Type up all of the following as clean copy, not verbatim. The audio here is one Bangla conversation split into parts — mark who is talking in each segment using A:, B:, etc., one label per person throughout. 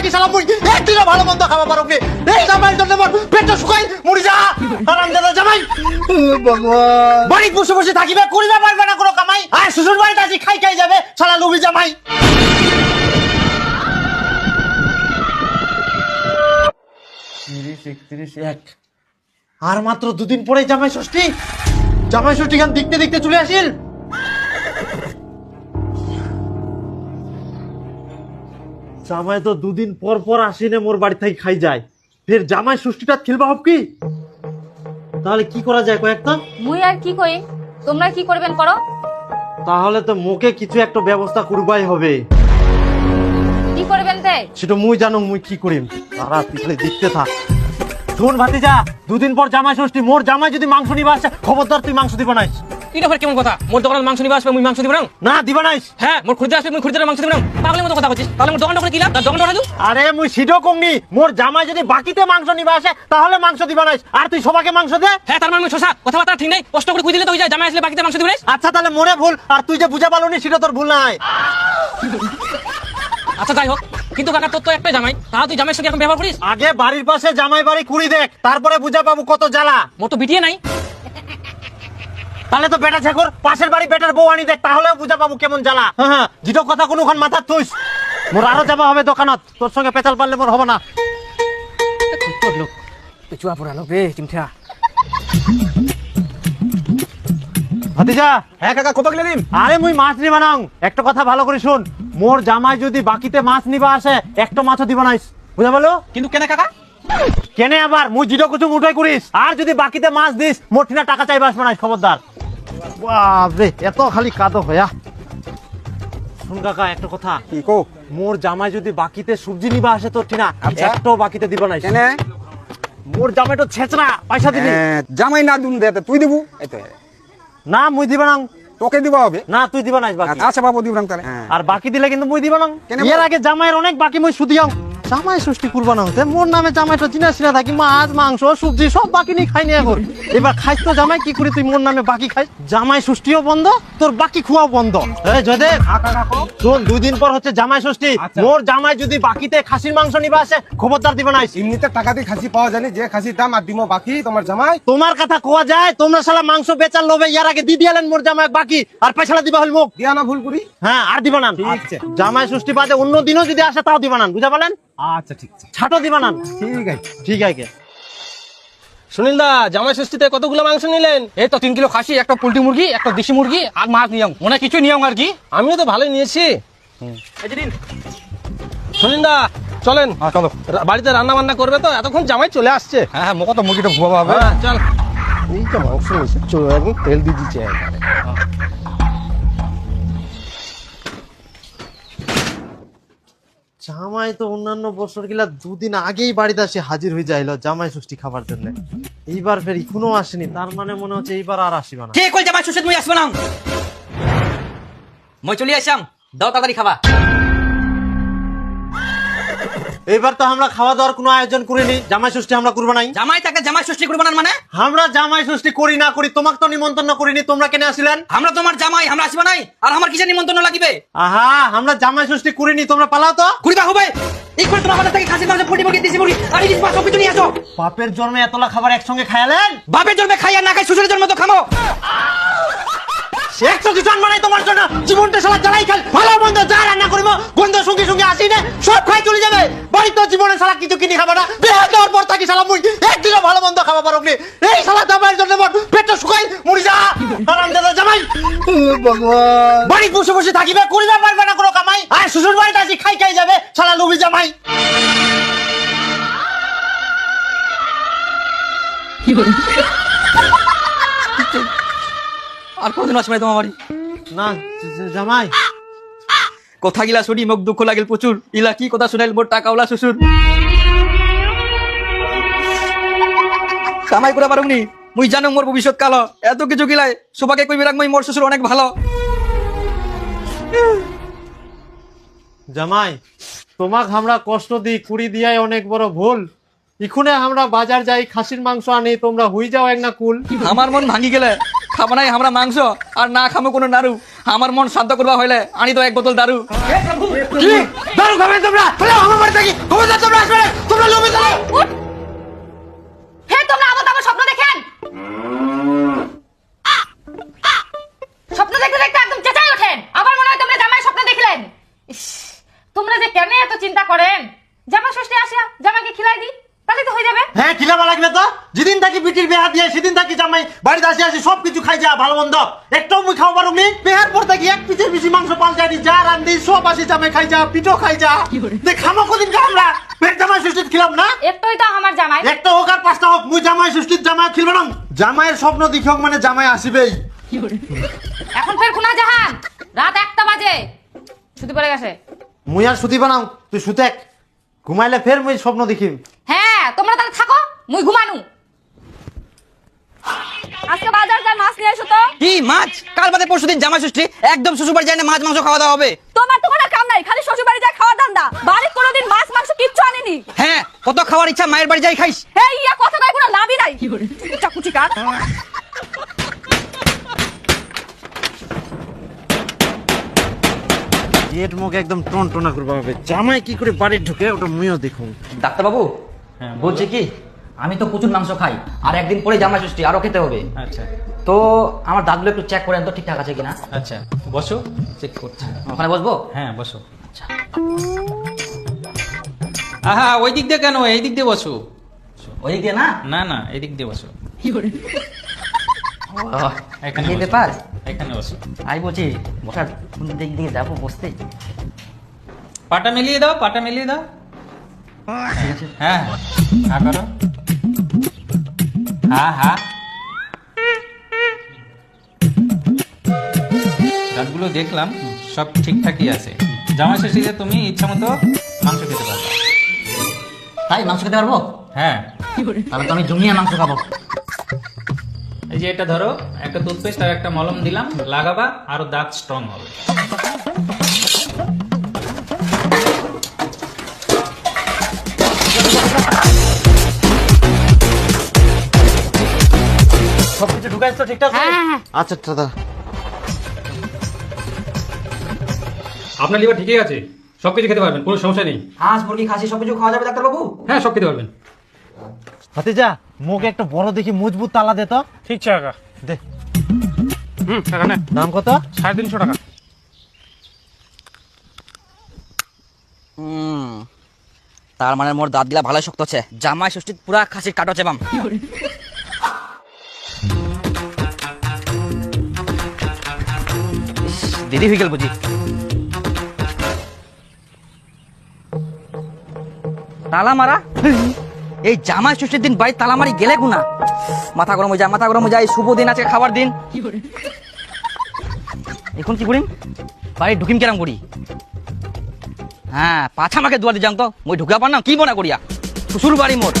A: থাকি শালা মুই একদিনও ভালো মন্দ খাওয়া পারো নি। এই জামাইয়ের জন্য মোর পেটটা শুকাই মরি যা। হারামজাদা জামাই
B: ভগবান
A: বাড়ি বসে বসে থাকিবে, করিবা পারবে না কোনো কামাই। আর শ্বশুর বাড়িতে আসি খাই খাই যাবে শালা লুবি জামাই। 31 আর মাত্র দুদিন পরে জামাই ষষ্ঠী। জামাই ষষ্ঠী গান দেখতে দেখতে চলে আসিল। জামাই তো দুদিন পর পর আসিনে মোর বাড়ি থেকে খাই যায়, ফের জামাই ষষ্ঠীটা খেলবা হব কি? তাহলে কি করা যায় কয়েকটা?
C: মুই আর কি কই, তোমরা কি করবেন করো।
A: তাহলে তো মুখে কিছু একটা ব্যবস্থা করবাই হবে।
C: কি করবেন তে?
A: সেটা মুই জানো মুই কি করিম, তারা পিছলে দেখতে থাক। শোন ভাতিজা, দুদিন পর জামাই ষষ্ঠী, মোর জামাই যদি মাংস নিবা আসে খবরদার তুই মাংস দিবা নাইস।
D: এটা ফের কেমন কথা? মোর দোকানে মাংস নিবা আসবে, মুই মাংস দিব না?
A: না দিবা নাইস।
D: হ্যাঁ, মোর খরিদ্দার আসবে, মুই খরিদ্দারের মাংস দিব না? পাগলের মতো কথা বলছিস। তাহলে মোর দোকানটা করে কি লাভ? তার দোকানটা দিও।
A: আরে মুই সিডো কমনি, মোর জামাই যদি বাকিতে মাংস নিবা আসে তাহলে মাংস দিবা নাইস, আর তুই সবাইকে মাংস দে।
D: হ্যাঁ, তার মানে মুই শশা কথাবার্তা ঠিক নাই, কষ্ট করে কই দিলে তো হই যায়। জামাই আসলে বাকিতে মাংস দিবে না?
A: আচ্ছা তাহলে মোরে ভুল, আর তুই যে বুঝা পালনি সেটা তোর ভুল নাই।
D: আচ্ছা যাই হোক, কিন্তু কাকা তোর তো একটাই জামাই, তাহলে তুই জামাইয়ের সঙ্গে এখন ব্যবহার করিস?
A: আগে বাড়ির পাশে জামাই বাড়ি কুড়ি দেখ, তারপরে বুঝা পাবো কত জ্বালা।
D: মোর তো বিটিয়ে নাই।
A: তাহলে তো বেটা ছেকর পাশের বাড়ি বেটার বউ আনি দেখ, তাহলেও বুঝা পাবো কেমন জ্বালা। হ্যাঁ যেটা কথা কোনোখান মাথা তুইস। মোর আরো যাবা হবে দোকানত, তোর সঙ্গে পেঁচাল পারলে মোর হবে না।
D: তোর লোক তুই চুয়া পড়া লোক রে চিমঠা।
A: ভাতিজা,
B: হ্যাঁ কাকা কোপাক লেলিম
A: আরে মুই মাছ নিবা নাও। একটা কথা ভালো করে শুন, মোর জামাই যদি বাকিতে মাছ নিবা আসে একটা মাছও দিবা নাইস, বুঝা পারলো?
D: কিন্তু কেন কাকা?
A: কেনে আবার মুই জিডো কিছু উঠাই করিস, আর যদি বাকিতে মাছ দিস মোর ঠিনা টাকা চাইবা আসবে না, খবরদার। বাপরে এত খালি কাদো হয়া। শুন কাকা একটা কথা,
B: কি কো
A: মোর জামাই যদি বাকিতে সবজি নিবা আসে তোর ঠিনা
B: আচ্ছা।
A: একটাও বাকিতে দিবা নাই।
B: কেনে
A: মোর জামাই তো ছেচরা, পয়সা দিবি
B: জামাই না দুন দেতে তুই দিবু এই তো
A: না, মুই দিবা না।
B: তোকে দিবা হবে
A: না তুই দিবা নাই বাকি।
B: আচ্ছা বাবু দিব তাহলে
A: আর বাকি দিলে কিন্তু মুই দিবা না।
B: কেন
A: এর
B: বল?
A: আগে জামাইয়ের অনেক বাকি মুই সুদিয়াম। জামাই ষষ্ঠী করবা না, মোর নামে জামাইটা চিনা চিনা থাকি, মাছ মাংস সবজি সব বাকি নিয়ে খাই নি এখন। এবার খাইস তো জামাই, কি করি তুই মোর নামে বাকি খাইস? জামাই ষষ্ঠীও বন্ধ, তোর বাকি খুয়াও বন্ধ। এই জয়দেব শোন, 2 দিন পর হচ্ছে জামাই ষষ্ঠী।
B: আচ্ছা।
A: মোর জামাই যদি বাকিতে খাসির মাংস নিবা আসে খবরদার দিবা নাই।
B: এমনিতে টাকা দিয়ে খাসি পাওয়া জানি, যে খাসির দাম আর দিমো বাকি তোমার জামাই।
A: তোমার কথা কোয়া যায়, তোমরা শালা মাংস বেচার লোভে ইয়ার আগে দি দিয়ালেন মোর জামাই বাকি, আর পয়সাটা দিবা হল মুখ।
B: দিয়া না ভুল করি।
A: হ্যাঁ আর দিবা না।
B: ঠিক আছে।
A: জামাই ষষ্ঠী বাদে অন্য দিনও যদি আসে তাও দিবা না, বুঝা পালেন?
B: আচ্ছা ঠিক আছে
A: ছাটো দিবা না।
B: ঠিক আছে।
A: ঠিক আছে।
D: সুনীল দা, জামাই ষষ্ঠীতে কতগুলো মাংস নিলেন? এই তো 3 কিলো খাসি, একটা পোল্ট্রি মুরগি, একটা দেশি মুরগি আর মাছ নিয়ম, মনে কিছু নিয়ম আর কি। আমিও তো ভালোই নিয়েছি। সুনীল দা চলেন,
B: চলো
D: বাড়িতে রান্না বান্না করবে তো, এতক্ষণ জামাই চলে আসছে।
B: হ্যাঁ মোকে তো মুরগিটা ভুয়া হবে।
D: হ্যাঁ চল।
B: এইটা মাংস নিয়েছে চলো একদম তেল দিয়ে দিচ্ছে
A: জামাই তো অন্যান্য বছর গিলা 2 দিন আগেই বাড়িতে আসে হাজির হয়ে যাইলো জামাই ষষ্ঠী খাবার জন্য। এইবার ফের এখনো আসেনি, তার মানে মনে হচ্ছে এইবার আর আসিবা না।
D: কে কই জামাই ষষ্ঠী মুই আসব না? মই চলে আসাম, দাও তাড়াতাড়ি খাবা।
A: এইবার তো আমরা খাওয়া দাওয়ার কোনো আয়োজন করিনি, জামাই ষষ্ঠী আমরা করবো নাই।
D: জামাই তাকে জামাই ষষ্ঠী করব না মানে?
A: আমরা জামাই ষষ্ঠী করি না করি তোমাকে তো নিমন্ত্রণ করিনি, তোমরা কেন আসিলেন?
D: আমরা তোমার জামাই, আমরা আসব নাই। আর আমার কিসের নিমন্ত্রণ লাগিবে?
A: আহা, আমরা জামাই ষষ্ঠী করিনি, তোমরা পালাও তো।
D: কুড়িবা হবে একবার তোমার বাড়ি থেকে খাসির মাংস, পোল্ট্রি মুরগি, দেশি মুরগি আর ইলিশ মাছ সব কিছু নিয়ে আসো।
A: বাপের জন্মে এতলা খাবার একসঙ্গে খায়ালেন?
D: বাপের জন্মে খাই আর না খাই শ্বশুরের জন্ম তো খামো।
A: একশো কি জন্ম নাই তোমার জন্য, জীবনটা সালা জ্বালাই খাল, ভালো মন্দ যা রান্না করবো গন্ধ সঙ্গে সঙ্গে আসি না সব খাই চলে যাবে। বাড়ি তো জীবনে সালা কিছু কিনে খাবো না, বেহাত দেওয়ার পর থাকি শালা মুই একদিনও ভালো মন্দ খাওয়া পারো নি। এই শালা জামাইয়ের জন্য মোর পেটটা শুকাই মরি যা। হারামজাদা জামাই
B: ভগবান
A: বাড়ি বসে বসে থাকিবে, করিবা পারবে না কোনো কামাই, আর শ্বশুর বাড়িতে আসি খাই খাই যাবে শালা লুবি জামাই।
D: আর কোনদিন আসবে তোমার বাড়ি?
A: না জামাই
D: কথা গিলা শুনি মোক দুঃখ লাগিল প্রচুর। ইলা কি কথা শুনাইল মোর টাকাওয়ালা শ্বশুর। কামাই করে পারুনি, মুই জানো মোর ভবিষ্যৎ কালো। এত কিছু গিলাই সবাকে কইবি রাখ, মই মোর শ্বশুর অনেক ভালো।
A: জামাই তোমাক আমরা কষ্ট দিই, কুড়ি দিয়াই অনেক বড় ভুল। ইখুনে আমরা বাজার যাই খাসির মাংস আনি, তোমরা হুই যাও এক না কুল।
D: আমার মন ভাঙি গেলে
E: খাবো নাই আমরা মাংস আর না খাবো কোনো নাড়ু। আমার মন শান্ত করবা হইলে আনি তো এক বোতল দারু।
A: কি দারু খাবে তোমরা? বলো আমার বাড়ি থেকে খবরদার তোমরা আসবে না, তোমরা লোভে চলো।
C: হে তোমরা আবার আমার স্বপ্ন দেখেন? স্বপ্ন দেখতে দেখতে একদম চেঁচাই ওঠেন। আবার মনে হয় তোমরা জামাই স্বপ্ন দেখলেন। ইস, তোমরা যে কেন এত চিন্তা করেন? জামাই ষষ্ঠী আসিয়া জামাইকে খিলাই দিই, তাহলে তো হয়ে যাবে।
A: হ্যাঁ খিলাবা লাগবে তো। যেদিন থাকি বিটির বিয়া দিয়ে সেদিন থাকি জামাই বাড়িতে আসি আসি সব কিছু খাই যা ভালো মন্দ একটাও মুই খাওয়া পারো নি। বিয়ার পর থাকি এক পিসের বেশি মাংস পাল্টাই দি, যা রান্ধি সব আসি জামাই খাই যা, পিঠো খাই যা। দেখ খামো কদিন কা আমরা পেট জামাই ষষ্ঠীত খিলাম না।
C: একটাই তো আমার জামাই।
A: একটা হোক আর পাঁচটা হোক, মুই জামাই ষষ্ঠীত জামাই খিলব না। জামাইয়ের স্বপ্ন দেখি হোক মানে জামাই আসিবেই।
C: এখন ফের কোনা জাহান রাত 1টা বাজে, ছুটি পড়ে গেছে।
A: মুই আর সুতি বানাও, তুই সুতেক ঘুমাইলে ফের মুই স্বপ্ন দেখিম।
C: হ্যাঁ তোমরা তাহলে থাকো, মুই ঘুমানু। আজকে বাজার যা মাছ নিয়ে এসো তো।
E: কি মাছ? কাল বাদে পরশুদিন জামাই ষষ্ঠী, একদম শ্বশুর বাড়ি যাই না মাছ মাংস খাওয়া দাওয়া হবে।
F: তোমার তো কোনো কাম নাই, খালি শ্বশুর বাড়ি যা খাওয়া ধান্দা। বাড়ির কোনোদিন মাছ মাংস কিচ্ছু আনিনি।
E: হ্যাঁ কত খাওয়ার ইচ্ছা মায়ের বাড়ি যাই খাইস।
F: এই ইয়া কথা কয় কোনো লাভই নাই। চাকুচি কার
A: গেট মুখ একদম টনটনা করবা হবে। জামাই কি করে বাড়ি ঢুকে ওটা মুইও দেখুন।
E: ডাক্তারবাবু বলছে কি আমি তো প্রচুর মাংস খাই আর একদিন পরে জামাই ষষ্ঠী আরো খেতে হবে।
D: আচ্ছা
E: তো আমার দাঁতগুলো একটু চেক করেন তো ঠিকঠাক আছে কিনা।
D: আচ্ছা বসো, চেক করছি।
E: ওখানে বসবো?
D: হ্যাঁ বসো। আহা ওই দিক দিয়ে কেন, এই দিক দিয়ে বসো।
E: ওই দিক দিয়ে না?
D: না না এই দিক দিয়ে বসো। এখানে
E: এই
D: বসো।
E: ব্যাপার?
D: এখানে বসো।
E: আমি বলছি বসার কোন দিক দিয়ে যাবো বসতে?
D: পাটা মিলিয়ে দাও, পাটা মিলিয়ে দাও। হ্যাঁ হ্যাঁ করো। হ্যাঁ হ্যাঁ দাঁতগুলো দেখলাম সব ঠিকঠাকই আছে। জামাই ষষ্ঠীতে তুমি ইচ্ছা মতো মাংস খেতে পারবে।
E: তাই মাংস খেতে পারবো?
D: হ্যাঁ
E: তাহলে তো আমি জমিয়ে মাংস খাবো।
D: এই যে এটা ধরো, একটা টুথপেস্ট আর একটা মলম দিলাম, লাগাবা আরো দাঁত স্ট্রং হবে।
A: সবকিছু ঢুকাইছ তো ঠিকঠাক?
C: হ্যাঁ হ্যাঁ
A: আচ্ছা দাদা।
D: আপনার লিভার ঠিকই আছে, সবকিছু খেতে পারবেন, কোনো সমস্যা নেই।
E: হাঁস মুরগি খাসি সবকিছু খাওয়া যাবে ডাক্তারবাবু?
D: হ্যাঁ সব খেতে পারবেন।
A: ভাতিজা মুখ একটা বড় দেখি মজবুত তালা দে তো।
D: ঠিক আছে কাকা।
A: দে।
D: এখানে
A: দাম কত?
D: 350 টাকা।
E: তার মানে মোর দাঁত গুলা ভালো শক্ত আছে। জামাই ষষ্ঠী পুরা খাসির কাটো চেবাম। দেরি হয়ে গেল বুঝি। তালা মারা? এই জামাই ষষ্ঠীর দিন বাড়ি তালা মারি গেলে গুনা। মাথা গরম হয়ে যায়, মাথা গরম হয়ে যায়। শুভ দিন আছে, খাবার দিন। এখন কি করিম? বাড়ি ঢুকিম কেরাম করি? হ্যাঁ পাছা আমাকে দুয়ার দিয়ে যাও তো, মই ঢুকা পার না কি বনা করিয়া শ্বশুর বাড়ি মোর।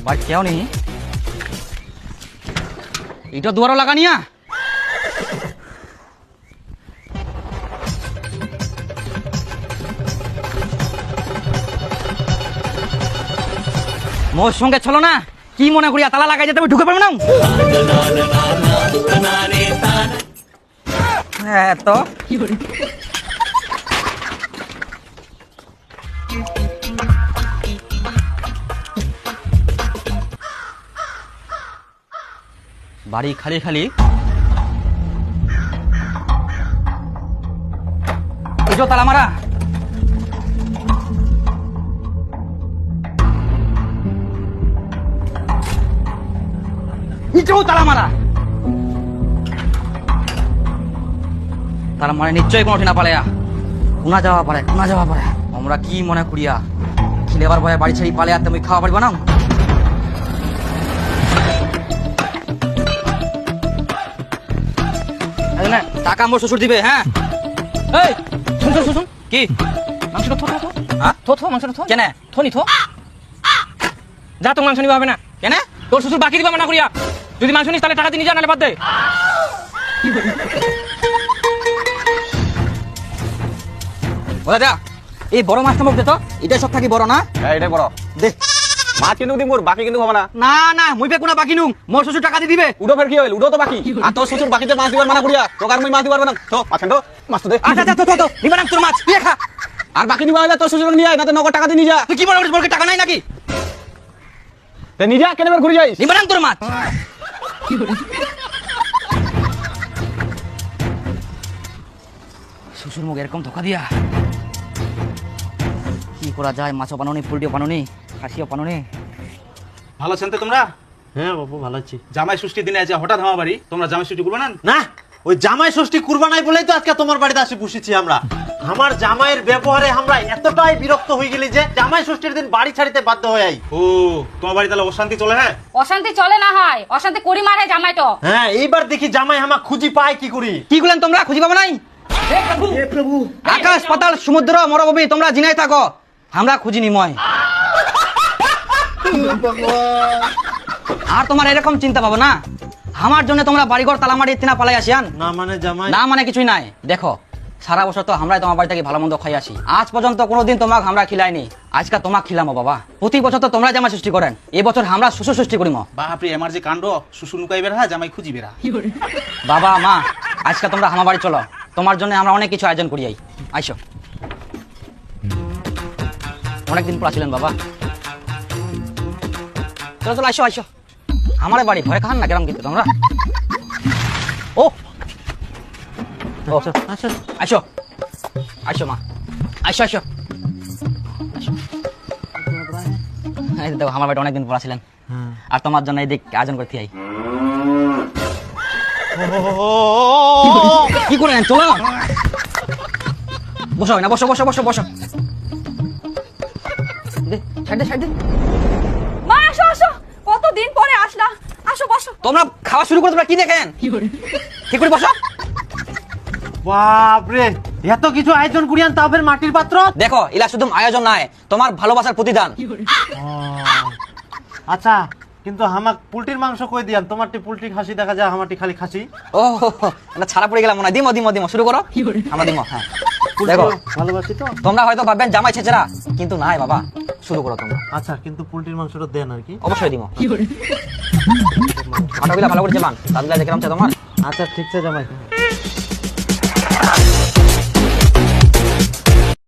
E: বাড়ি কেউ নেই, এটা দুয়ারও লাগানিয়া। মোর সঙ্গে চলো না, কি মনে করিয়া তালা লাগাই যেতে আমি ঢুকে পারবো না। হ্যাঁ তো বাড়ি খালি খালি। এটাও তালা মারা। এটাও তালা মারা। তার মানে নিশ্চয়ই কোনো ঠিনা পালাইয়া কোনা যাওয়া পারে, কোনা যাওয়া পারে। আমরা কি মনে করিয়া খিলেবার ভয়ে বাড়ি ছেড়ে পালে আর তুমি খাওয়া পারবে না। টাকা মোর শ্বশুর দিবে। হ্যাঁ এই শুন শুন শুন কি মাংসটা থো থো থো। হ্যাঁ থো থো মাংসটা থো। কেন থনি থো? যা তো মাংস নিবা হবে না। কেন? তোর শ্বশুর বাকি দিবা মানা করিয়া। যদি মাংস নিস তাহলে টাকা দিয়ে যা, নাহলে বাদ দে। বলা যা এই বড় মাছটা মুখ দে তো। এটাই সব থাকি বড় না?
B: হ্যাঁ এটাই বড়।
E: দে মাছ কিন্তু দিম মোর বাকি কিন্তু হবে না। না না মুই পে কোনা বাকি নুম, মোর শ্বশুর টাকা দি দিবে। উডো ফের কি হইল, উডো তো বাকি। আর তোর শ্বশুর বাকিতে মাছ দিবার মানা করিয়া, তোর আর মুই মাছ দিবার না। তো মাছ খান তো, মাছ তো দে। আচ্ছা আচ্ছা তো নিবা না তোর মাছ, তুই খা। আর বাকি নিবা হইলে তোর শ্বশুর নিয়ে আয়, না তো নগদ টাকা দি নি যা। তুই কি মনে করিস মোর টাকা নাই নাকি? তে নি যা, কেন বের ঘুরে যাইস? নিবা না তোর মাছ। শ্বশুর মুখ এরকম ধোকা দিয়া কি করা যায়? মাছও বানানি, পোল্ট্রিও বানানি, খাসিও বানানি।
G: ভালো আছেন তো তোমরা?
A: হ্যাঁ বাবু ভালো আছি।
G: জামাই ষষ্ঠী দিনে আছে হঠাৎ আমার বাড়ি, তোমরা জামাই ষষ্ঠী করবে না?
A: না ওই জামাই ষষ্ঠী কুরবা নাই বলেই তো আজকে তোমার বাড়িতে আসি বসেছি আমরা। আমার জামাইয়ের ব্যবহারে আমরা এতটাই বিরক্ত হয়ে গেলি যে জামাই ষষ্ঠীর দিন বাড়ি ছাড়িতে বাধ্য হয়ে আই।
G: ও তোমার বাড়ি তাহলে অশান্তি চলে? হ্যাঁ
C: অশান্তি চলে না হয়, অশান্তি করি মারে জামাইটো।
A: হ্যাঁ এইবার দেখি জামাই আমার খুঁজি পায় কি করি।
E: কি করলেন তোমরা? খুঁজি পাবো নাই? আকাশ পাতাল সমুদ্র মরুভূমি তোমরা জিনাই থাকো, আমরা খুঁজি নিময়। আর তোমার এরকম চিন্তা পাবো না, আমার জন্য তোমরা বাড়িঘর তালামারি তিনা পালাই আসিয়ান।
A: না মানে জামাই
E: না মানে কিছুই নাই। দেখো সারা বছর তো আমরাই তোমার বাড়ি থেকে ভালো মন্দ খাই আসি, আজ পর্যন্ত কোনোদিন তোমাকে আমরা খিলাইনি, আজকে তোমাকে খিলামো বাবা। প্রতি বছর তো তোমরা জামাই সৃষ্টি করেন, এই বছর আমরা শ্বশুর সৃষ্টি করিম।
G: বাপরে আমার যে কাণ্ড, শ্বশুর নুকাই বেড়া জামাই খুঁজি বেড়া।
E: বাবা মা আজকে তোমরা আমার বাড়ি চলো, তোমার জন্য আমরা অনেক কিছু আয়োজন করি। আইসো, অনেকদিন পর আসলেন বাবা। চলো চলো আইসো আইসো আমার বাড়ি। ভয় খান না কেরম কিন্তু তোমরা। ও
A: আচ্ছা আচ্ছা
E: আইসো আইসো মা, আইসো আইসো আইসো। এই দেখো আমার বাড়ি অনেকদিন পর আসলেন, আর তোমার জন্য এই দিক আয়োজন করতে আই। কি করেন? চলো বসো না, বসো বসো বসো বসো। ছাড় দে ছাড় দে।
F: মা আসো আসো, কতদিন পরে আসলা, আসো বসো।
E: তোমরা খাওয়া শুরু করে তোমরা কি দেখেন? ঠিক করে বসো।
A: বাপরে এত কিছু আয়োজন করিয়ান তাও ফের মাটির পাত্র।
E: দেখো ইলা শুধু আয়োজন নাই, তোমার ভালোবাসার প্রতিদান।
A: আচ্ছা কিন্তু আমাক পোল্ট্রির মাংস কই দিয়ান, তোমারটি পোল্ট্রি খাসি দেখা যায়, আমারটি খালি খাসি।
E: ও না ছাড়া পড়ে গেলাম মনে হয়। দিমো দিমো দিমো, শুরু করো। আমরা দিমো। হ্যাঁ দেখো
A: ভালোবাসি তো।
E: তোমরা হয়তো ভাববেন জামাই ছেচেরা, কিন্তু নাই বাবা, শুরু করো তোমরা।
A: আচ্ছা কিন্তু পোল্ট্রির মাংসটা দেন আর কি।
E: অবশ্যই দিমো। আটাগুলা ভালো করে যাবান, তাহলে দেখলাম তোমার।
A: আচ্ছা ঠিক আছে জামাই।